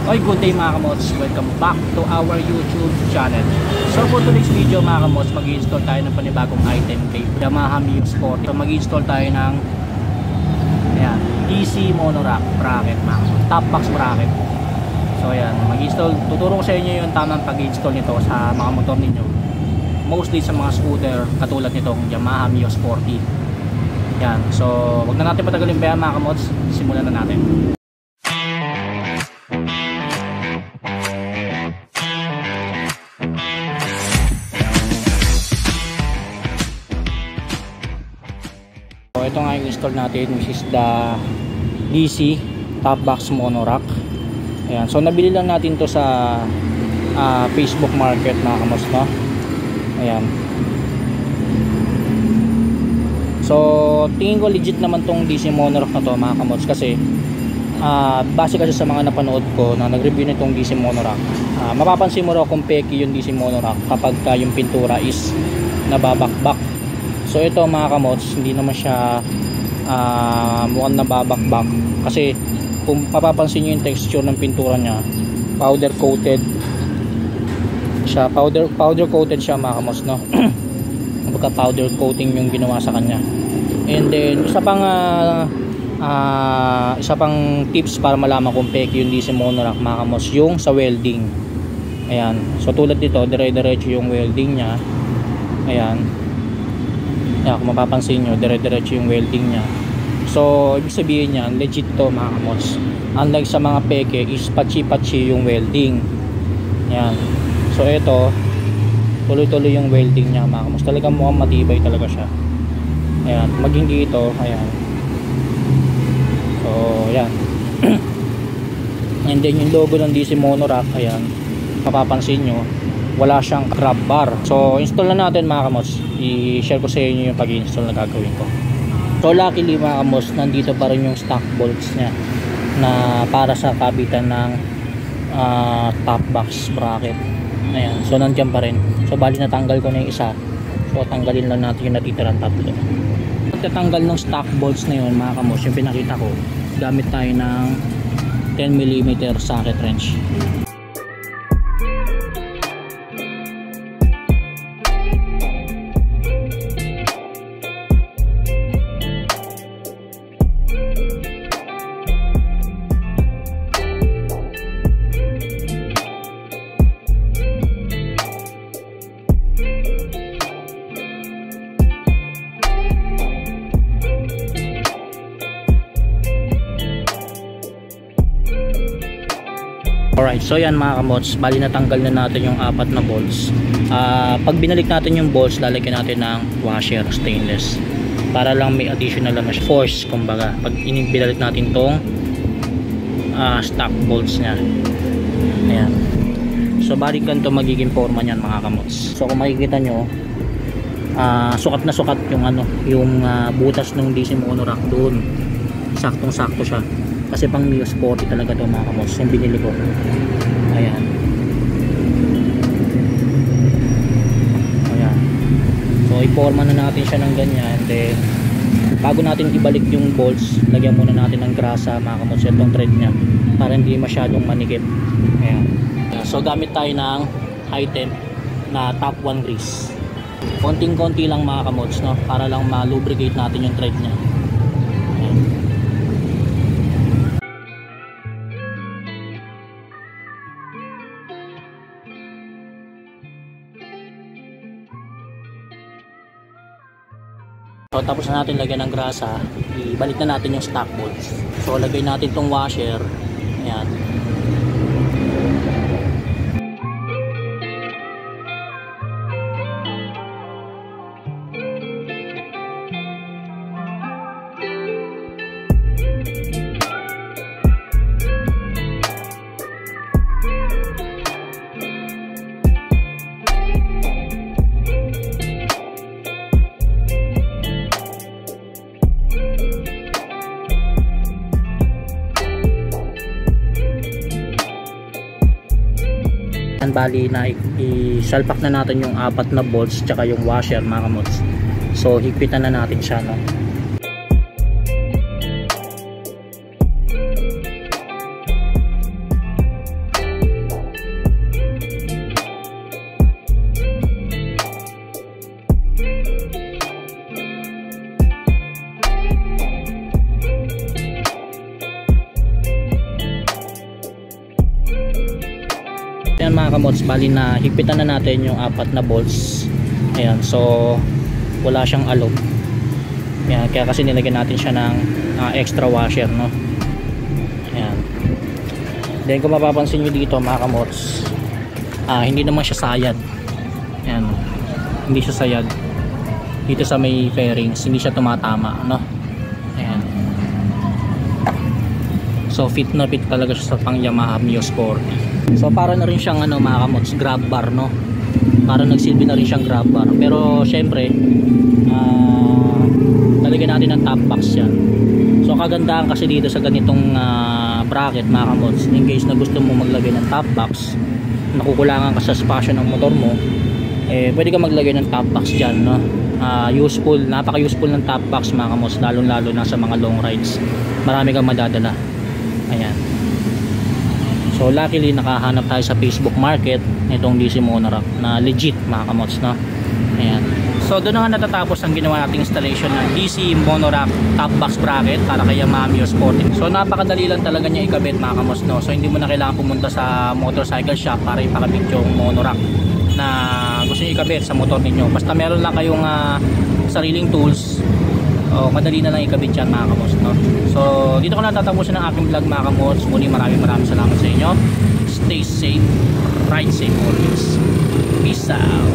Oy, good day mga kamots, welcome back to our YouTube channel. So for today's video mga kamots, mag-i-install tayo ng panibagong item kay Yamaha Mio Sport. So mag-i-install tayo ng ayan, DC monorack bracket mga kamots, top box bracket. So ayan, mag-i-install, tuturo ko sa inyo yung tamang pag-i-install nito sa mga motor ninyo, mostly sa mga scooter katulad nitong Yamaha Mio Sporty. Yan, so wag na natin patagalin pa yan mga kamots, simulan na natin. So ito nga yung install natin, which is the DC top box monorack. Ayan, so nabili lang natin to sa Facebook Market mga kamots, no? Ayan. So tingin ko legit naman tong DC monorack na to mga kamots, kasi base kasi sa mga napanood ko na nag-review nitong DC monorack, mapapansin mo raw kung peki yung DC monorack kapag yung pintura is nababakbak. So ito mga kamots, hindi naman siya mukhang nababakbak, kasi kung mapapansin nyo yung texture ng pintura nya, powder coated siya, powder coated siya mga kamots, no? Pagka powder coating yung ginawa sa kanya. And then isa pang tips para malaman kung peki yung DC monorack mga kamots, yung sa welding. Ayan, so tulad dito, dire-diretso yung welding nya. Ayan, kung mapapansin nyo, dire-diretso yung welding nya. So ibig sabihin yan, legit to mga kamots. Unlike sa mga peke is patchi-patchi yung welding. Ayan, so ito tuloy-tuloy yung welding nya mga kamots, talagang mukhang matibay talaga siya. Ayan, maging dito, ayan. So ayan. And then yung logo ng DC monorack, ayan, mapapansin nyo wala siyang grab bar. So install na natin mga kamots, i-share ko sa inyo yung pag-install na gagawin ko. So luckily mga kamots, nandito pa rin yung stock bolts nya na para sa kabitan ng top box bracket. Ayan, so nandiyan pa rin. So bali natanggal ko na yung isa, so tanggalin lang natin yung natitirang tatlo. Pagtatanggal ng stock bolts na yun mga kamots, yung pinakita ko, gamit tayo ng 10mm socket wrench. Alright, so yan mga kamots, bali natanggal na natin yung 4 na bolts. Pag binalik natin yung bolts, lalagyan natin ng washer stainless para lang may additional na force, kumbaga pag binalik natin tong stock bolts nya. Ayan, so bali ganito magiging forma nyan mga kamots. So kung makikita nyo, sukat na sukat yung yung butas ng DC monorack doon, saktong sakto siya, kasi pang Mio Sporty talaga to mga kamots yung binili ko. Ayan, ayan. So iporma na natin siya ng ganyan. Then bago natin ibalik yung bolts, lagyan muna natin ng grasa mga kamots itong thread nya para hindi masyadong manikip. Ayan. So gamit tayo ng item na top 1 grease, konting-konti lang mga kamots, no? Para lang ma-lubricate natin yung thread nya. So tapos na natin lagyan ng grasa, ibalik na natin yung stock bolts. So lagay natin tong washer. Ayan. Bali na isalpak na natin yung 4 na bolts tsaka yung washer mga kamots. So higpitan na natin siya, no? Ayan mga kamods, bali na higpitan na natin yung 4 na bolts. Ayan, so wala siyang alog. Ayan, kaya kasi nilagyan natin siya ng extra washer, no? Ayan. Then kung mapapansin nyo dito mga kamods, hindi naman siya sayad. Ayan, hindi siya sayad dito sa may fairings, hindi siya tumatama, no? Ayan. So fit na fit talaga siya sa pang Yamaha Mio Sport. So para na rin siyang mga kamods, grab bar, no? Para nagsilbi na rin siyang grab bar. Pero syempre lalagyan natin ng top box yan. So kagandahan kasi dito sa ganitong bracket mga kamods, in case na gusto mo maglagay ng top box, nakukulangan ka sa spasyo ng motor mo, pwede ka maglagay ng top box dyan, no? Useful, napaka useful ng top box mga kamods, lalong lalo na sa mga long rides, marami kang madadala. Ayan. So luckily nakahanap tayo sa Facebook Market nitong DC Monorack na legit mga kamods, no? Ayan. So doon na nga natatapos ang ginawa nating installation ng DC Monorack top box bracket para kay Yamaha Mio Sport. So napakadali lang talaga niya ikabit mga kamods, no? So hindi mo na kailangan pumunta sa motorcycle shop para ipakabit yung monorack na gusto niyo ikabit sa motor ninyo. Basta meron lang kayong sariling tools, madali na lang ikabit yan mga kamods, no? So dito ko na tatapusin ang aking vlog mga kamods. Muli maraming salamat sa inyo. Stay safe, ride safe always. Peace out.